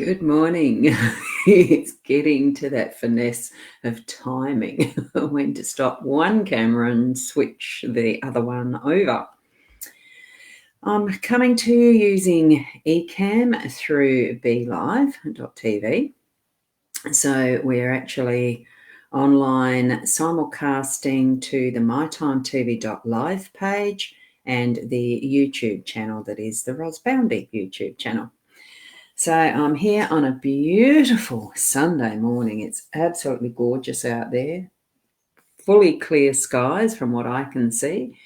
Good morning. It's getting to that finesse of timing when to stop one camera and switch the other one over. I'm coming to you using eCam through BeLive.tv. So we're actually online simulcasting to the mytimetv.live page and the YouTube channel that is the Ros Boundy YouTube channel. So I'm here on a beautiful Sunday morning. It's absolutely gorgeous out there, fully clear skies from what I can see,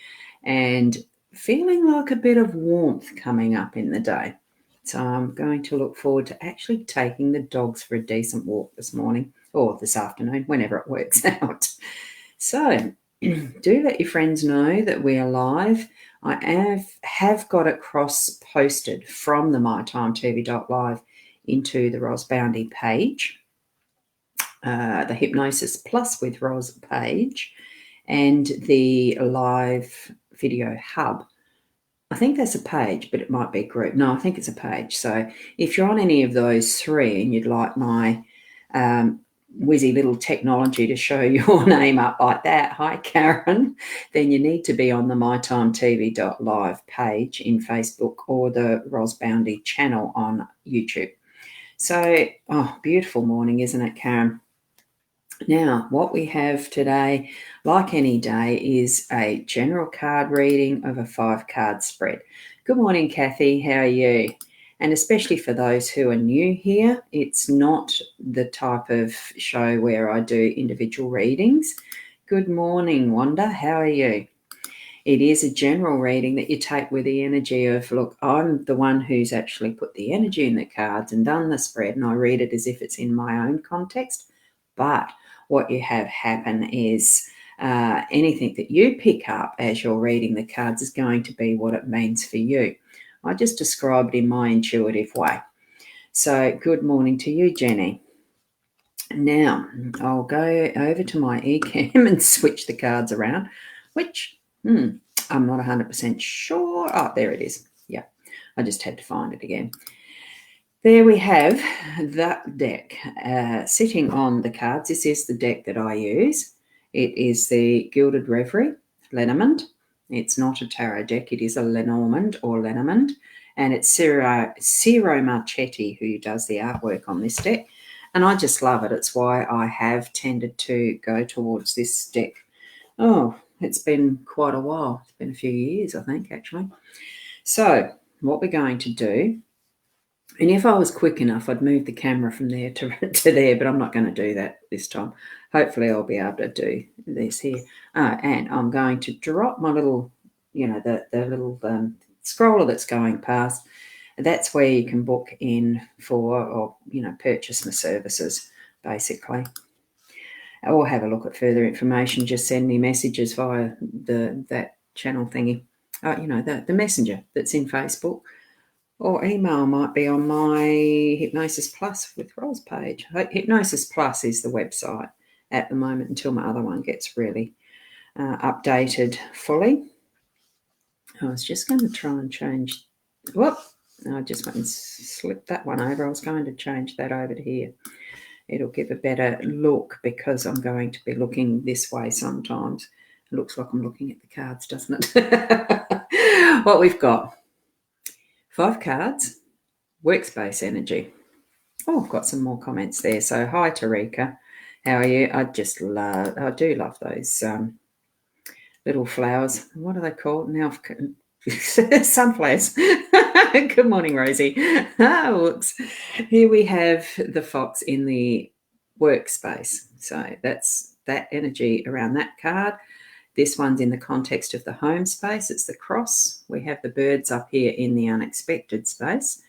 and feeling like a bit of warmth coming up in the day. So I'm going to look forward to actually taking the dogs for a decent walk this morning or this afternoon, whenever it works out. So do let your friends know that we are live. I have got it cross-posted from the mytimetv.live into the Ros Boundy page, the Hypnosis Plus with Ros page, and the live video hub. I think that's a page, but it might be a group. No, I think it's a page. So if you're on any of those three and you'd like my whizzy little technology to show your name up like that, hi Karen, then you need to be on the mytimetv.live page in Facebook or the Ros Boundy channel on YouTube. So, beautiful morning, isn't it, Karen? Now, what we have today, like any day, is a general card reading of a 5-card spread. Good morning, Kathy. How are you? And especially for those who are new here, it's not the type of show where I do individual readings. Good morning, Wanda. How are you? It is a general reading that you take with the energy of, look, I'm the one who's actually put the energy in the cards and done the spread, and I read it as if it's in my own context. But what you have happen is anything that you pick up as you're reading the cards is going to be what it means for you. I just described in my intuitive way. So good morning to you, Jenny. Now, I'll go over to my eCam and switch the cards around, which I'm not 100% sure. Oh, there it is. Yeah, I just had to find it again. There we have that deck sitting on the cards. This is the deck that I use. It is the Gilded Reverie, Lenormand. It's not a tarot deck. It is a Lenormand or Lenormand. And it's Ciro Marchetti who does the artwork on this deck. And I just love it. It's why I have tended to go towards this deck. Oh, it's been quite a while. It's been a few years, I think, actually. So what we're going to do, and if I was quick enough, I'd move the camera from there to there, but I'm not going to do that this time. Hopefully I'll be able to do this here. And I'm going to drop my little, the little scroller that's going past. That's where you can book in for or, purchase my services, basically. Or have a look at further information. Just send me messages via that channel thingy. The messenger that's in Facebook. Or email might be on my Hypnosis Plus with Ros page. Hypnosis Plus is the website at the moment until my other one gets really updated fully. I was just going to try and change. Whoop! I just went and slipped that one over. I was going to change that over to here. It'll give a better look because I'm going to be looking this way sometimes. It looks like I'm looking at the cards, doesn't it? What we've got. 5 cards, workspace energy. Oh, I've got some more comments there. So, hi, Tarika. How are you? I do love those little flowers. What are they called? Now, sunflowers. Good morning, Rosie. Whoops. Here we have the fox in the workspace. So, that's that energy around that card. This one's in the context of the home space. It's the cross. We have the birds up here in the unexpected space.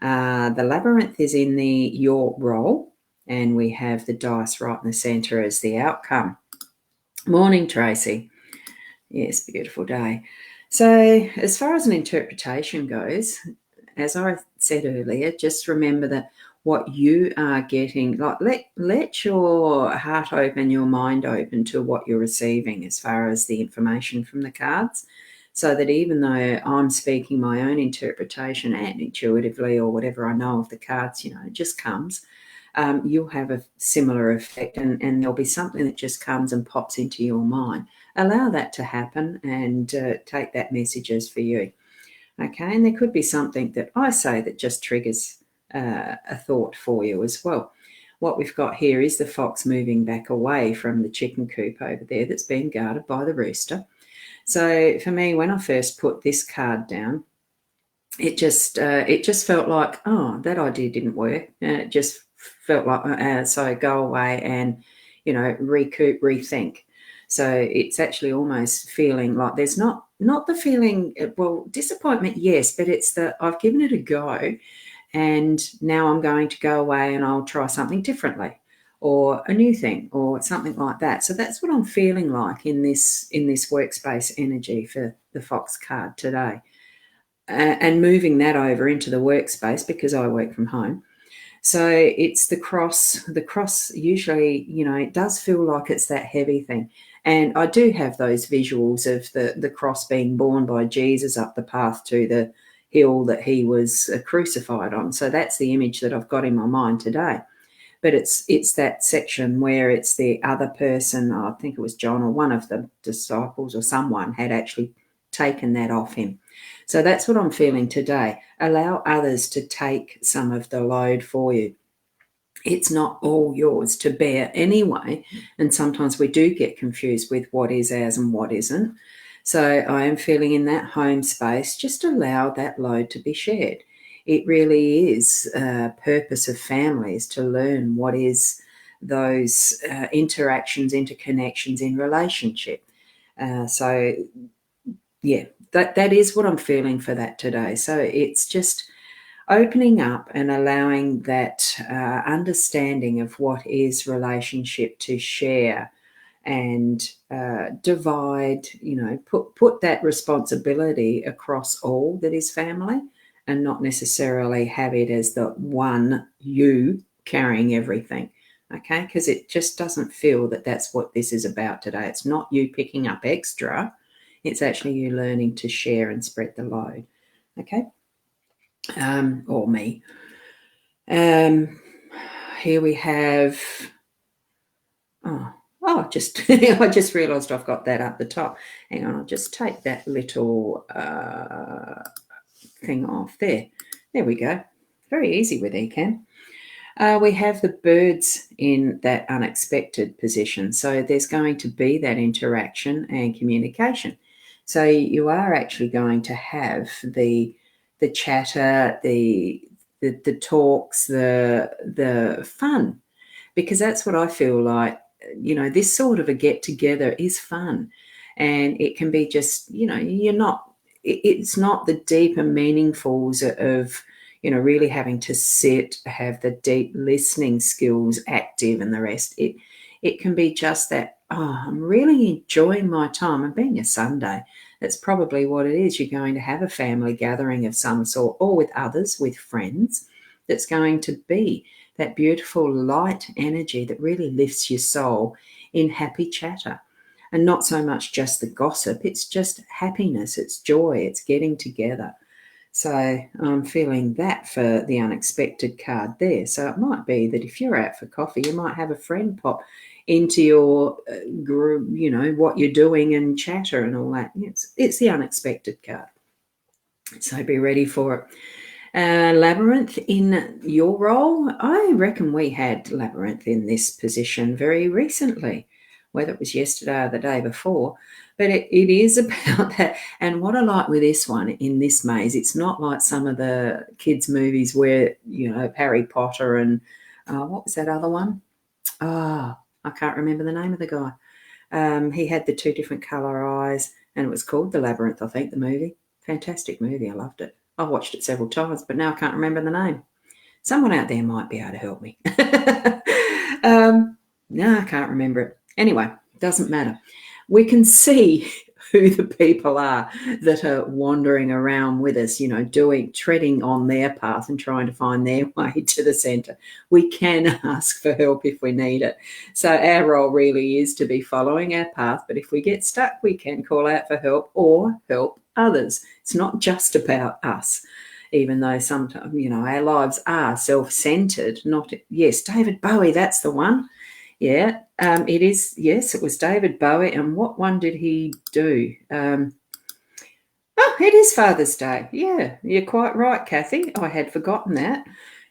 The labyrinth is in the your role. And we have the dice right in the centre as the outcome. Morning, Tracy. Yes, beautiful day. So as far as an interpretation goes, as I said earlier, just remember that what you are getting, like let your heart open, your mind open to what you're receiving as far as the information from the cards. so that even though I'm speaking my own interpretation and intuitively or whatever I know of the cards, it just comes, you'll have a similar effect, and there'll be something that just comes and pops into your mind. Allow that to happen and take that message as for you. Okay, and there could be something that I say that just triggers a thought for you as well. What we've got here is the fox moving back away from the chicken coop over there that's being guarded by the rooster. So for me, when I first put this card down, it just felt like, oh, that idea didn't work. It just felt like, so go away and, recoup, rethink. So it's actually almost feeling like there's not the feeling, well, disappointment, yes, but it's that I've given it a go and now I'm going to go away and I'll try something differently or a new thing or something like that. So that's what I'm feeling like in this workspace energy for the Fox card today. And moving that over into the workspace because I work from home. So it's the cross. The cross usually, it does feel like it's that heavy thing. And I do have those visuals of the cross being borne by Jesus up the path to the hill that he was crucified on. So that's the image that I've got in my mind today. But it's that section where it's the other person, I think it was John or one of the disciples or someone had actually taken that off him. So that's what I'm feeling today. Allow others to take some of the load for you. It's not all yours to bear anyway. And sometimes we do get confused with what is ours and what isn't. So I am feeling in that home space, just allow that load to be shared. It really is a purpose of families to learn what is those interactions, interconnections in relationship. So yeah, that is what I'm feeling for that today. So it's just opening up and allowing that understanding of what is relationship to share and divide, put that responsibility across all that is family and not necessarily have it as the one you carrying everything. Okay, because it just doesn't feel that that's what this is about today. It's not you picking up extra. It's actually you learning to share and spread the load. Okay, or me. Here we have. Just I just realised I've got that up the top. Hang on, I'll just take that little thing off there. There we go. Very easy with Ecamm. We have the birds in that unexpected position. So there's going to be that interaction and communication. So you are actually going to have the chatter, the talks, the fun, because that's what I feel like. This sort of a get together is fun, and it can be just, it's not the deeper meaningfuls of, really having to have the deep listening skills active and the rest. It can be just that, I'm really enjoying my time. And being a Sunday, that's probably what it is. You're going to have a family gathering of some sort, or with others, with friends, that's going to be that beautiful light energy that really lifts your soul in happy chatter. And not so much just the gossip, it's just happiness, it's joy, it's getting together. So I'm feeling that for the unexpected card there. So it might be that if you're out for coffee, you might have a friend pop into your group, what you're doing and chatter and all that. It's the unexpected card. So be ready for it. Labyrinth in your role. I reckon we had Labyrinth in this position very recently, whether it was yesterday or the day before. But it is about that. And what I like with this one in this maze, it's not like some of the kids' movies where, Harry Potter and what was that other one? I can't remember the name of the guy. He had the two different colour eyes, and it was called The Labyrinth, I think, the movie. Fantastic movie. I loved it. I've watched it several times, but now I can't remember the name. Someone out there might be able to help me. No, I can't remember it. Anyway, doesn't matter. We can see who the people are that are wandering around with us, treading on their path and trying to find their way to the centre. We can ask for help if we need it. So our role really is to be following our path, but if we get stuck, we can call out for help or help others. It's not just about us, even though sometimes, our lives are self-centered. Not, yes, David Bowie, that's the one. Yeah, it is. Yes, it was David Bowie. And what one did he do? Oh, it is Father's Day. Yeah, you're quite right, Kathy. I had forgotten that.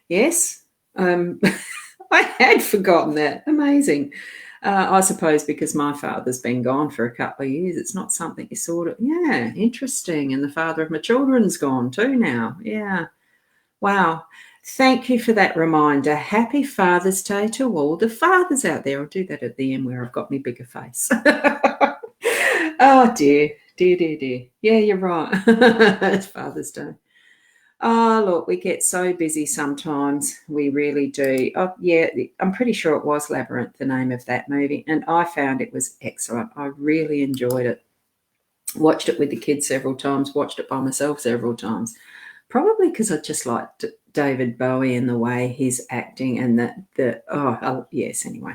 Yes, I had forgotten that. Amazing. I suppose because my father's been gone for a couple of years, it's not something you sort of, yeah, interesting. And the father of my children's gone too now. Yeah. Wow. Thank you for that reminder. Happy Father's Day to all the fathers out there. I'll do that at the end where I've got my bigger face. Oh, dear. Dear, dear, dear. Yeah, you're right. It's Father's Day. Oh, look, we get so busy sometimes. We really do. Oh, yeah, I'm pretty sure it was Labyrinth, the name of that movie. And I found it was excellent. I really enjoyed it. Watched it with the kids several times, watched it by myself several times. Probably because I just liked David Bowie and the way he's acting and yes, anyway.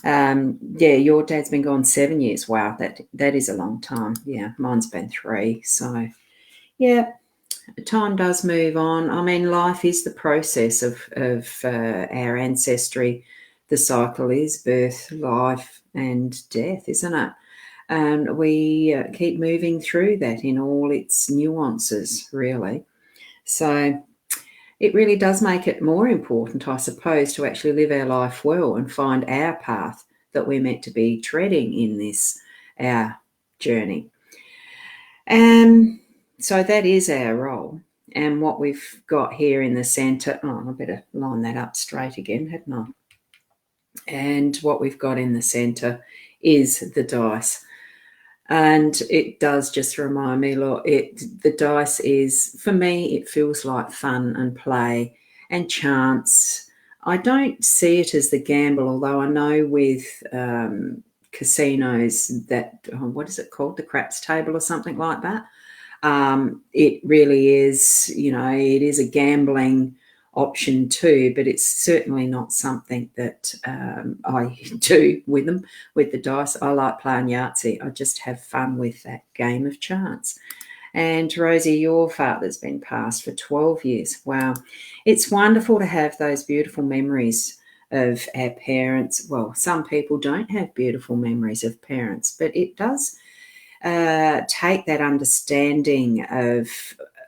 Yeah, your dad's been gone 7 years. Wow, that is a long time. Yeah, mine's been 3. So, yeah, time does move on. I mean, life is the process of our ancestry. The cycle is birth, life, and death, isn't it? And we keep moving through that in all its nuances, really. So it really does make it more important, I suppose, to actually live our life well and find our path that we're meant to be treading in this, our journey. And so that is our role. And what we've got here in the centre, I better line that up straight again, hadn't I? And what we've got in the centre is the dice. And it does just remind me, look, the dice is, for me, it feels like fun and play and chance. I don't see it as the gamble, although I know with casinos that, what is it called, the craps table or something like that. It really is, it is a gambling option too, but it's certainly not something that I do with them, with the dice. I like playing Yahtzee. I just have fun with that game of chance. And Rosie, your father's been passed for 12 years. Wow. It's wonderful to have those beautiful memories of our parents. Well, some people don't have beautiful memories of parents, but it does take that understanding of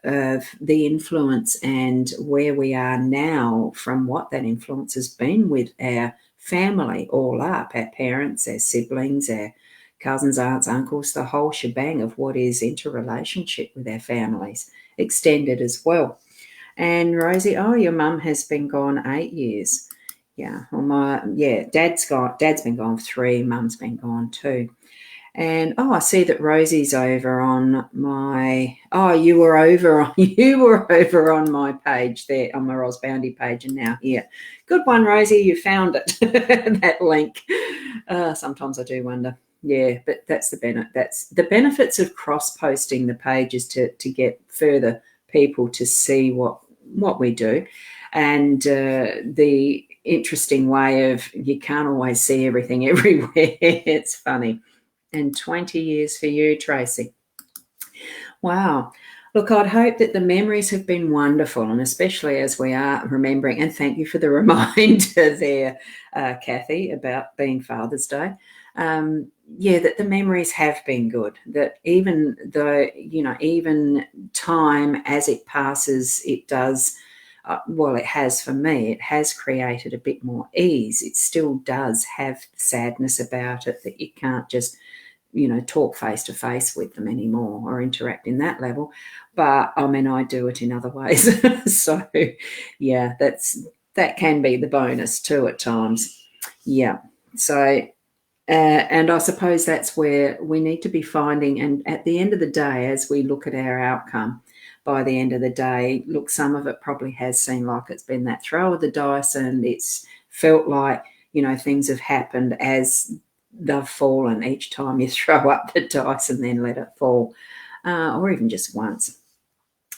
the influence and where we are now from what that influence has been with our family all up, our parents, our siblings, our cousins, aunts, uncles, the whole shebang of what is interrelationship with our families, extended as well. And Rosie, your mum has been gone 8 years. Yeah, well, dad's been gone 3, mum's been gone 2. And I see that Rosie's over on my. You were over on my page there, on my Ros Bounty page, and now here. Good one, Rosie. You found it. That link. Sometimes I do wonder. Yeah, but that's the benefits of cross-posting the pages to get further people to see what we do, and the interesting way of you can't always see everything everywhere. It's funny. And 20 years for you, Tracy. Wow. Look, I'd hope that the memories have been wonderful, and especially as we are remembering, and thank you for the reminder there, Kathy, about being Father's Day. That the memories have been good, that even though, even time as it passes, it does, it has for me, it has created a bit more ease. It still does have sadness about it that you can't just talk face to face with them anymore or interact in that level. But I mean, I do it in other ways. So yeah, that can be the bonus too at times. Yeah. So, and I suppose that's where we need to be finding, and at the end of the day, as we look at our outcome, by the end of the day, look, some of it probably has seemed like it's been that throw of the dice, and it's felt like, things have happened as they've fallen each time you throw up the dice and then let it fall, or even just once.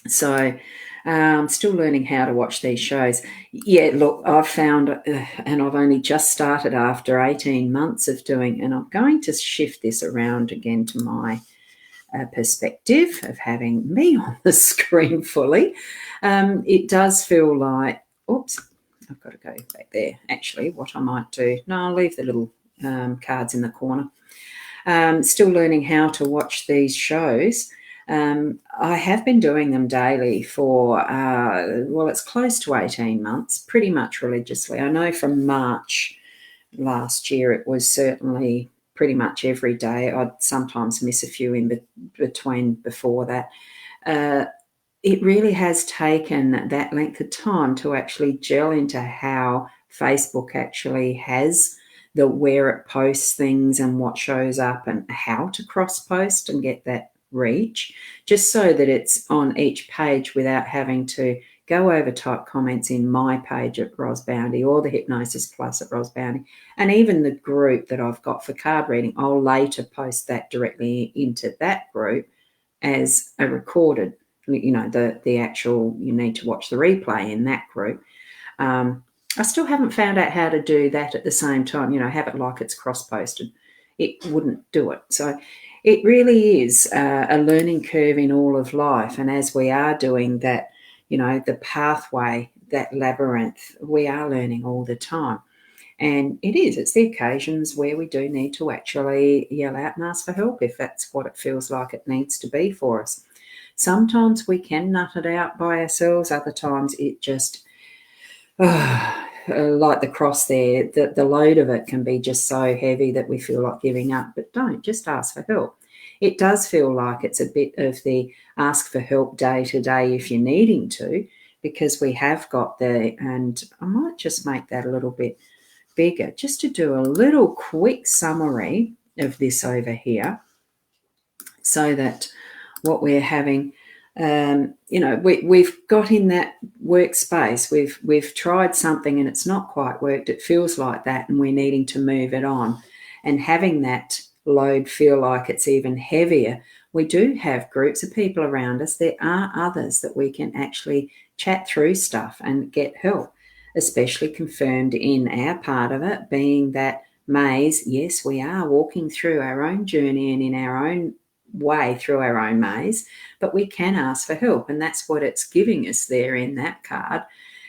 So I'm still learning how to watch these shows. Yeah, look, I've found, and I've only just started after 18 months of doing, and I'm going to shift this around again to my perspective of having me on the screen fully, it does feel like, oops, I've got to go back there. Actually, what I might do, no, I'll leave the little cards in the corner. Still learning how to watch these shows. I have been doing them daily for, well, it's close to 18 months, pretty much religiously. I know from March last year it was certainly pretty much every day. I'd sometimes miss a few in between before that. It really has taken that length of time to actually gel into how Facebook actually has the where it posts things and what shows up and how to cross post and get that reach, just so that it's on each page without having to go over type comments in my page at Ros Bounty or the Hypnosis Plus at Ros Bounty, and even the group that I've got for card reading. I'll later post that directly into that group as a recorded, the actual, you need to watch the replay in that group. I still haven't found out how to do that at the same time, have it like it's cross-posted. It wouldn't do it. So it really is a learning curve in all of life. And as we are doing that, the pathway, that labyrinth, we are learning all the time. And it's the occasions where we do need to actually yell out and ask for help if that's what it feels like it needs to be for us. Sometimes we can nut it out by ourselves. Other times it just, like the cross there, the load of it can be just so heavy that we feel like giving up. But don't, just ask for help. It does feel like it's a bit of the ask for help day to day if you're needing to, because we have got and I might just make that a little bit bigger just to do a little quick summary of this over here, so that what we're having, we've got in that workspace, we've tried something and it's not quite worked, it feels like that, and we're needing to move it on, and having that load feel like it's even heavier. We do have groups of people around us. There are others that we can actually chat through stuff and get help, especially confirmed in our part of it being that maze. Yes, we are walking through our own journey and in our own way through our own maze, but we can ask for help, and that's what it's giving us there in that card.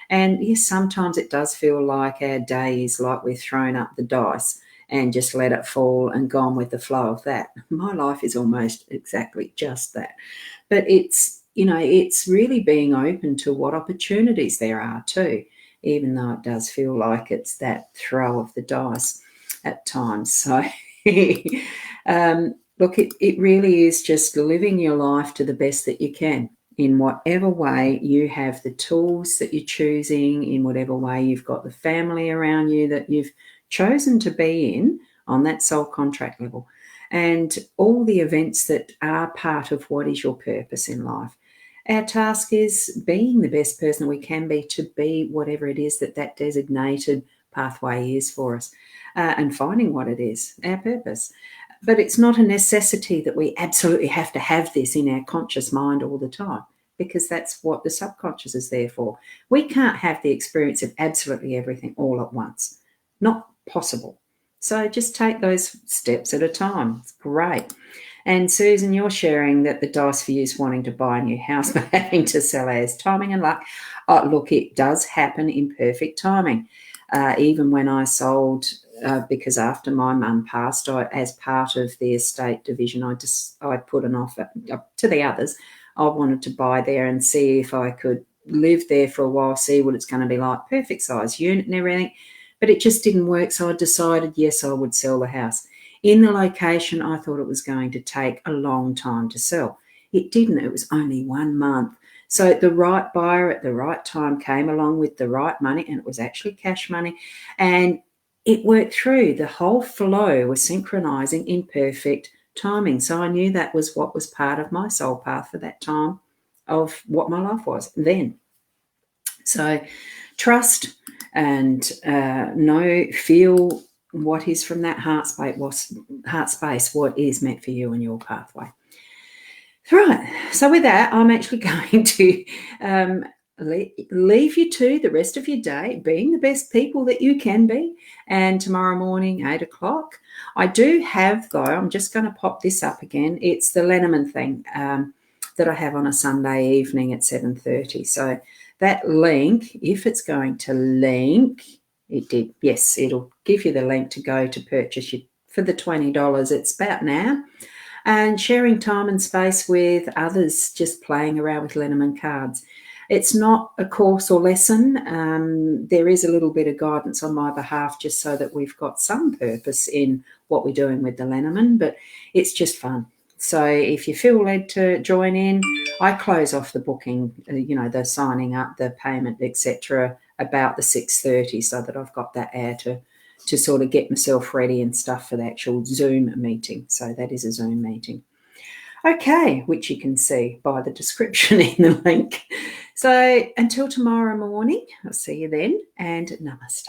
And yes, sometimes it does feel like our day is like we've thrown up the dice and just let it fall and gone with the flow of that. My life is almost exactly just that. But it's really being open to what opportunities there are too, even though it does feel like it's that throw of the dice at times. So look, it really is just living your life to the best that you can, in whatever way you have the tools that you're choosing, in whatever way you've got the family around you that you've chosen to be in on that soul contract level, and all the events that are part of what is your purpose in life. Our task is being the best person we can be to be whatever it is that designated pathway is for us, and finding what it is, our purpose. But it's not a necessity that we absolutely have to have this in our conscious mind all the time, because that's what the subconscious is there for. We can't have the experience of absolutely everything all at once. Not possible. So just take those steps at a time. It's great. And Susan, you're sharing that the dice for you is wanting to buy a new house but having to sell as timing and luck. Look, it does happen in perfect timing. Even when I sold, because after my mum passed, as part of the estate division, I put an offer to the others. I wanted to buy there and see if I could live there for a while, see what it's going to be like, perfect size unit and everything. But it just didn't work, so I decided, yes, I would sell the house. In the location, I thought it was going to take a long time to sell. It didn't. It was only 1 month. So the right buyer at the right time came along with the right money, and it was actually cash money, and it worked through. The whole flow was synchronizing in perfect timing. So I knew that was what was part of my soul path for that time of what my life was then. So trust and feel what is from that heart space, what is meant for you and your pathway. Right. So with that, I'm actually going to leave you to the rest of your day being the best people that you can be. And tomorrow morning, 8 o'clock, I do have, though, I'm just going to pop this up again. It's the Lenormand thing that I have on a Sunday evening at 7:30. So that link, if it's going to link, it did. Yes, it'll give you the link to go to purchase your, for the $20. It's about an hour. And sharing time and space with others, just playing around with Lenormand cards. It's not a course or lesson. There is a little bit of guidance on my behalf just so that we've got some purpose in what we're doing with the Lenormand, but it's just fun. So if you feel led to join in, I close off the booking, the signing up, the payment, etc., about the 6:30 so that I've got that hour to sort of get myself ready and stuff for the actual Zoom meeting. So that is a Zoom meeting. Okay, which you can see by the description in the link. So until tomorrow morning, I'll see you then, and namaste.